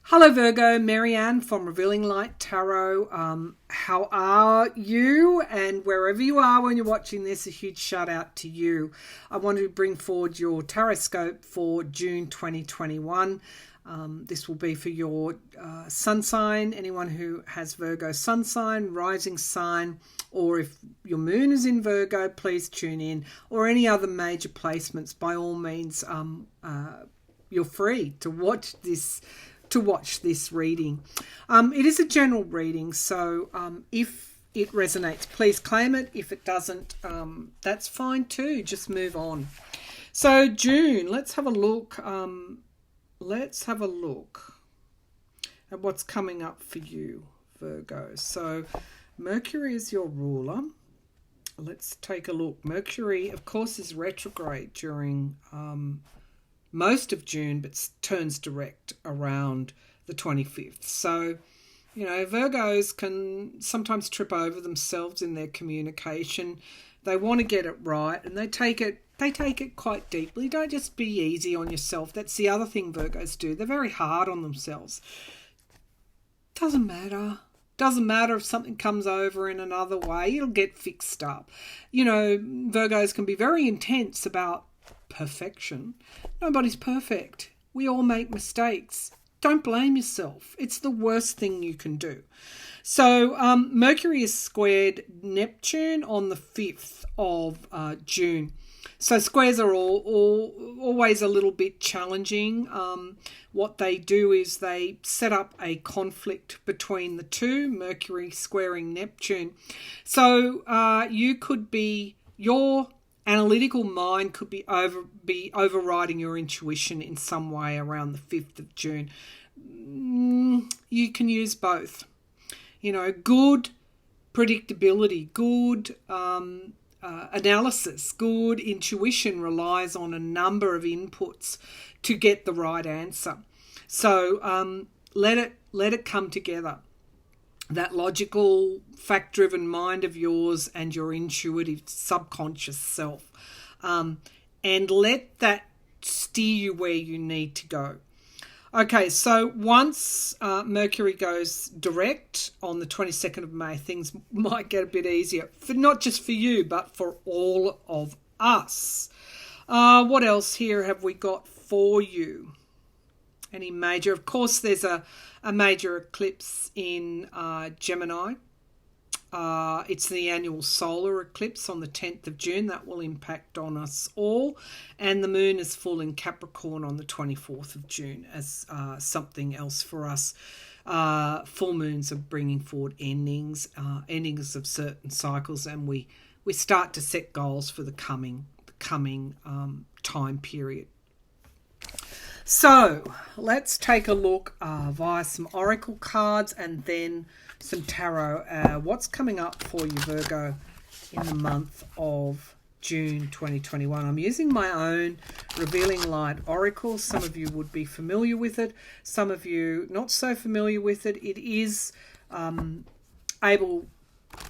Hello Virgo, Marianne from Revealing Light Tarot. How are you? And wherever you are when you're watching this, a huge shout out to you. I wanted to bring forward your tarot scope for June 2021. This will be for your sun sign, anyone who has Virgo sun sign, rising sign, or if your moon is in Virgo, please tune in, or any other major placements. By all means, you're free to watch this reading. It is a general reading, so if it resonates, please claim it. If it doesn't, that's fine too. Just move on. So June, let's have a look. Let's have a look at what's coming up for you, Virgo. So Mercury is your ruler. Let's take a look. Mercury, of course, is retrograde during most of June, but turns direct around the 25th. So, you know, Virgos can sometimes trip over themselves in their communication. They want to get it right, and they take it quite deeply. Don't just be easy on yourself. That's the other thing Virgos do. They're very hard on themselves. Doesn't matter. Doesn't matter if something comes over in another way. It'll get fixed up. You know, Virgos can be very intense about perfection. Nobody's perfect. We all make mistakes. Don't blame yourself. It's the worst thing you can do. So Mercury is squared Neptune on the 5th of June. So squares are always a little bit challenging. What they do is they set up a conflict between the two, Mercury squaring Neptune. So you could be, your analytical mind could be overriding your intuition in some way around the 5th of June. You can use both. You know, good predictability, good analysis, good intuition relies on a number of inputs to get the right answer. So let it come together. That logical, fact-driven mind of yours and your intuitive subconscious self. And let that steer you where you need to go. Okay, so once Mercury goes direct on the 22nd of May, things might get a bit easier, for not just for you, but for all of us. What else here have we got for you? Any major? Of course, there's a major eclipse in Gemini. It's the annual solar eclipse on the 10th of June. That will impact on us all. And the moon is full in Capricorn on the 24th of June as something else for us. Full moons are bringing forward endings of certain cycles, and we start to set goals for the coming time period. So let's take a look via some oracle cards and then some tarot. What's coming up for you, Virgo, in the month of June 2021? I'm using my own Revealing Light oracle. Some of you would be familiar with it. Some of you not so familiar with it. It is able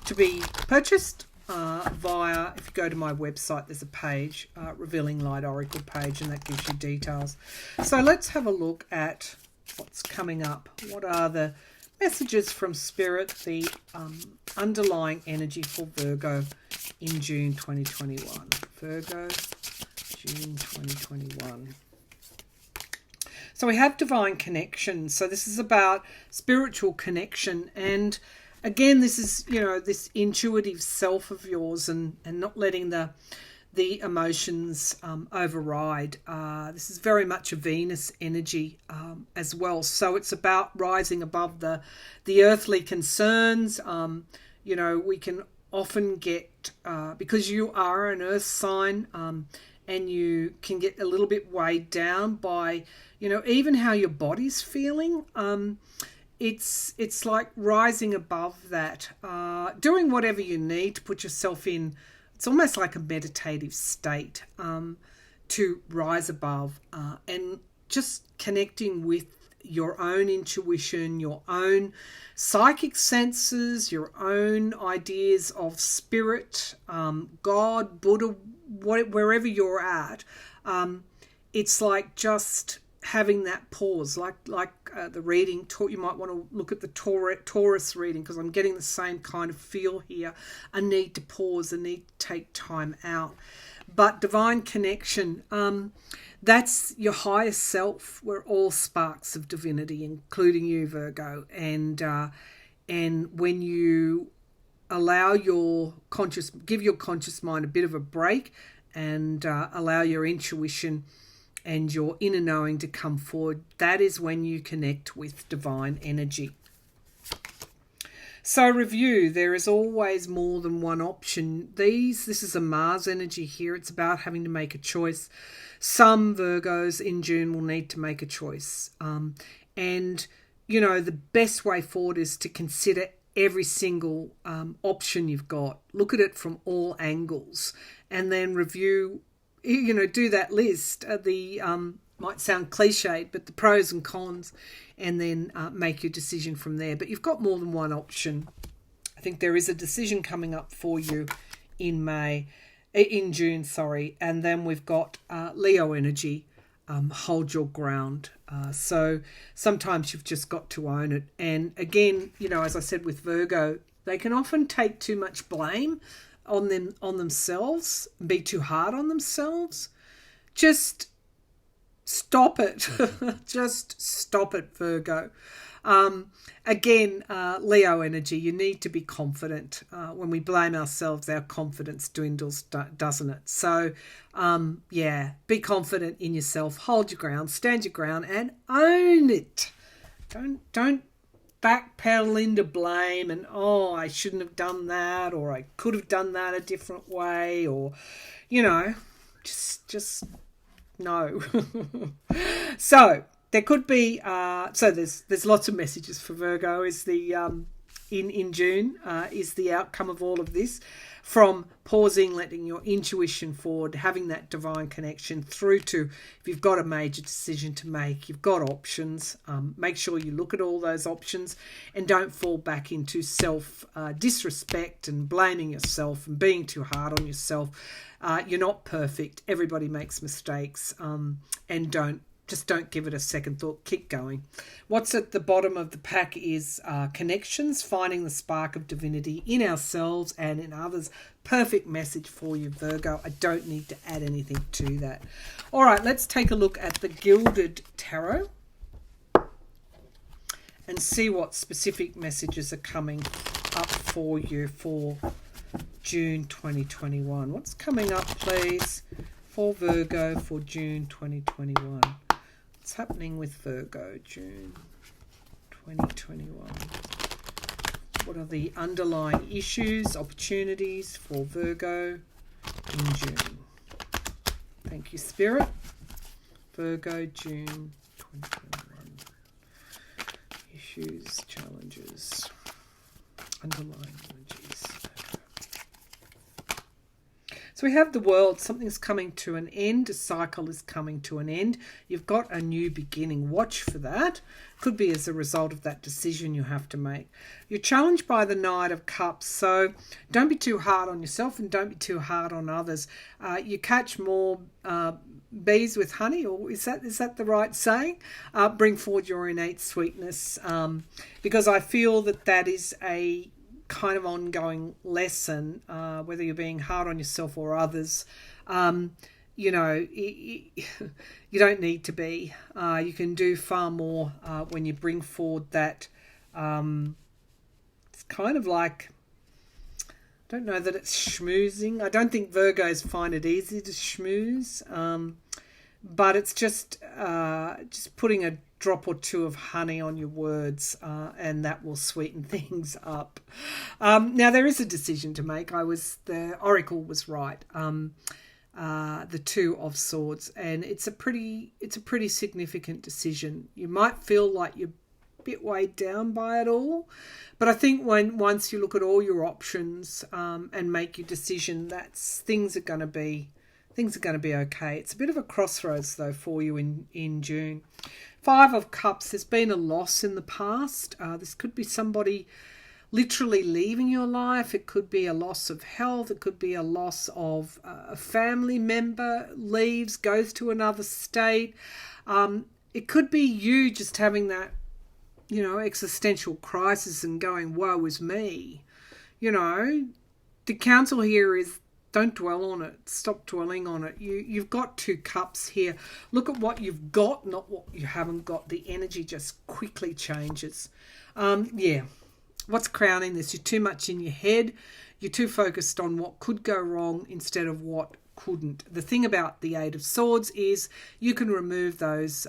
to be purchased via, if you go to my website, there's a page, Revealing Light Oracle page, and that gives you details. So let's have a look at what's coming up. What are the messages from Spirit, the underlying energy for Virgo in June 2021? Virgo, June 2021. So we have divine connection. So this is about spiritual connection, and again, this is, you know, this intuitive self of yours, and not letting the emotions override. This is very much a Venus energy as well. So it's about rising above the earthly concerns. You know, we can often get, because you are an earth sign, and you can get a little bit weighed down by, you know, even how your body's feeling. It's like rising above that, doing whatever you need to put yourself in. It's almost like a meditative state to rise above, and just connecting with your own intuition, your own psychic senses, your own ideas of spirit, God, Buddha, wherever you're at. It's like just having that pause, like the reading. You might want to look at the Taurus reading, because I'm getting the same kind of feel here. A need to pause, a need to take time out. But divine connection, that's your higher self. We're all sparks of divinity, including you, Virgo. And when you allow give your conscious mind a bit of a break, and allow your intuition and your inner knowing to come forward, that is when you connect with divine energy. So review, there is always more than one option. This is a Mars energy here. It's about having to make a choice. Some Virgos in June will need to make a choice. And, the best way forward is to consider every single option you've got. Look at it from all angles, and then review, do that list. Might sound cliched, but the pros and cons, and then make your decision from there. But you've got more than one option. I think there is a decision coming up for you in June, and then we've got Leo energy. Hold your ground. So sometimes you've just got to own it. And again, as I said with Virgo, they can often take too much blame on themselves, be too hard on themselves. Just stop it. Just stop it, Virgo. Again, Leo energy, you need to be confident. When we blame ourselves, our confidence dwindles, doesn't it? So, be confident in yourself. Hold your ground, stand your ground, and own it. Don't backpedal into blame and, I shouldn't have done that, or I could have done that a different way, or, just no. So there could be there's lots of messages for Virgo. Is the in June is the outcome of all of this, from pausing, letting your intuition forward, having that divine connection, through to, if you've got a major decision to make, you've got options. Make sure you look at all those options, and don't fall back into self disrespect and blaming yourself and being too hard on yourself. You're not perfect. Everybody makes mistakes, and don't give it a second thought. Keep going. What's at the bottom of the pack is connections, finding the spark of divinity in ourselves and in others. Perfect message for you, Virgo. I don't need to add anything to that. All right, let's take a look at the Gilded Tarot and see what specific messages are coming up for you for June 2021. What's coming up, please, for Virgo for June 2021? What's happening with Virgo, June 2021? What are the underlying issues, opportunities for Virgo in June? Thank you, Spirit. Virgo, June 2021. Issues, challenges, underlying energies. So we have the World. Something's coming to an end. A cycle is coming to an end. You've got a new beginning. Watch for that. Could be as a result of that decision you have to make. You're challenged by the Knight of Cups. So don't be too hard on yourself, and don't be too hard on others. You catch more bees with honey, or is that the right saying? Bring forward your innate sweetness, because I feel that is a kind of ongoing lesson, whether you're being hard on yourself or others. You don't need to be. You can do far more when you bring forward that. It's kind of like, I don't know that it's schmoozing. I don't think Virgos find it easy to schmooze, but it's just putting a drop or two of honey on your words, and that will sweeten things up. Now there is a decision to make. The Oracle was right. The Two of Swords, and it's a pretty significant decision. You might feel like you're a bit weighed down by it all, but I think once you look at all your options and make your decision, things are going to be okay. It's a bit of a crossroads though for you in June. Five of Cups, there's been a loss in the past. This could be somebody literally leaving your life. It could be a loss of health. It could be a loss of a family member leaves, goes to another state. it could be you just having that, existential crisis and going, woe is me. The counsel here is don't dwell on it. Stop dwelling on it. You've got 2 cups here. Look at what you've got, not what you haven't got. The energy just quickly changes. What's crowning this? You're too much in your head. You're too focused on what could go wrong instead of what couldn't. The thing about the 8 of Swords is you can remove those.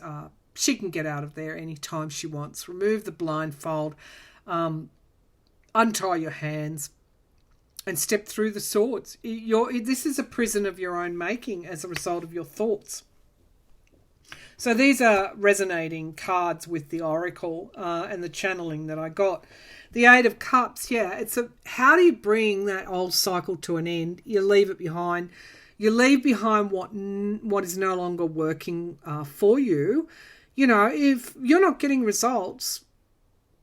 She can get out of there anytime she wants. Remove the blindfold. Untie your hands. And step through the swords. This is a prison of your own making as a result of your thoughts. So these are resonating cards with the Oracle and the channeling that I got. The 8 of Cups, how do you bring that old cycle to an end? You leave it behind. You leave behind what is no longer working for you. If you're not getting results,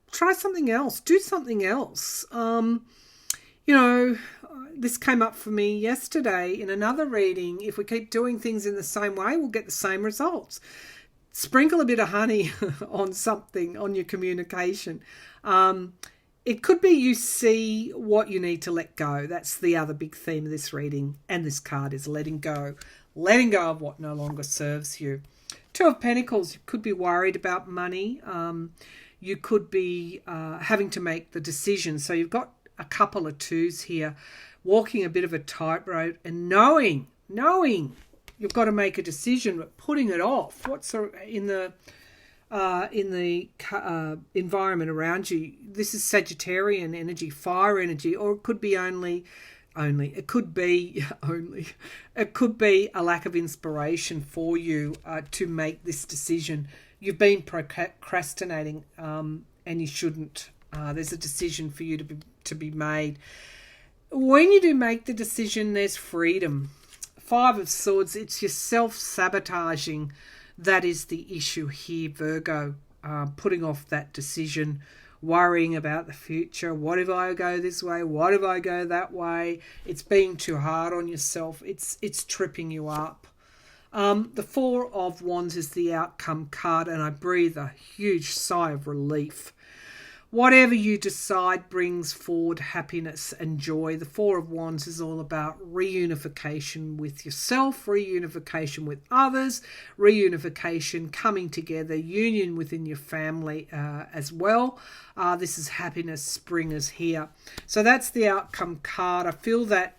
try something else. Do something else. This came up for me yesterday in another reading. If we keep doing things in the same way, we'll get the same results. Sprinkle a bit of honey on something, on your communication. It could be you see what you need to let go. That's the other big theme of this reading. And this card is letting go. Letting go of what no longer serves you. 2 of Pentacles, you could be worried about money. You could be having to make the decision. So you've got a couple of 2s here, walking a bit of a tightrope and knowing you've got to make a decision, but putting it off. What's in the environment around you? This is Sagittarian energy, fire energy, or it could be it could be a lack of inspiration for you to make this decision. You've been procrastinating, and you shouldn't. There's a decision for you to be made. When you do make the decision, there's freedom. 5 of Swords, it's your self-sabotaging that is the issue here, Virgo. Putting off that decision, worrying about the future. What if I go this way? What if I go that way? It's being too hard on yourself. It's tripping you up. The 4 of Wands is the outcome card, and I breathe a huge sigh of relief. Whatever you decide brings forward happiness and joy. The 4 of Wands is all about reunification with yourself, reunification with others, reunification, coming together, union within your family as well. This is happiness, spring is here. So that's the outcome card. I feel that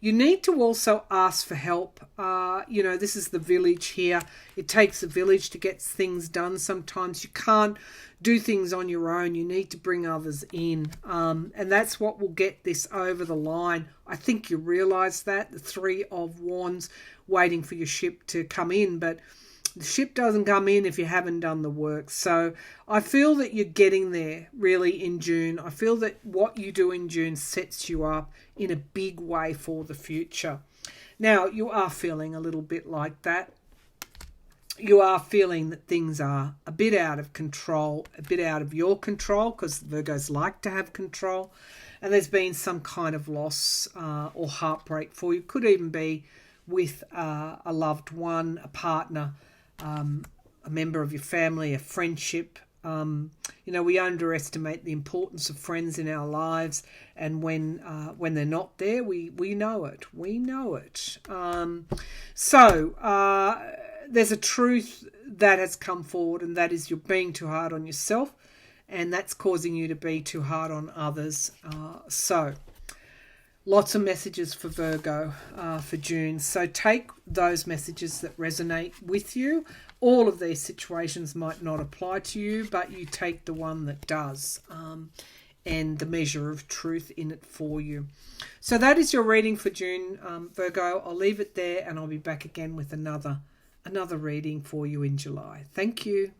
you need to also ask for help. This is the village here. It takes a village to get things done. Sometimes you can't do things on your own. You need to bring others in. And that's what will get this over the line. I think you realise that. The 3 of Wands, waiting for your ship to come in. But the ship doesn't come in if you haven't done the work. So I feel that you're getting there really in June. I feel that what you do in June sets you up in a big way for the future. Now, you are feeling a little bit like that. You are feeling that things are a bit out of control, a bit out of your control, because Virgos like to have control. And there's been some kind of loss or heartbreak for you. Could even be with a loved one, a partner, a member of your family, a friendship. We underestimate the importance of friends in our lives, and when they're not there, we know it. We know it. There's a truth that has come forward, and that is you're being too hard on yourself, and that's causing you to be too hard on others. Lots of messages for Virgo for June. So take those messages that resonate with you. All of these situations might not apply to you, but you take the one that does, and the measure of truth in it for you. So that is your reading for June, Virgo. I'll leave it there, and I'll be back again with another reading for you in July. Thank you.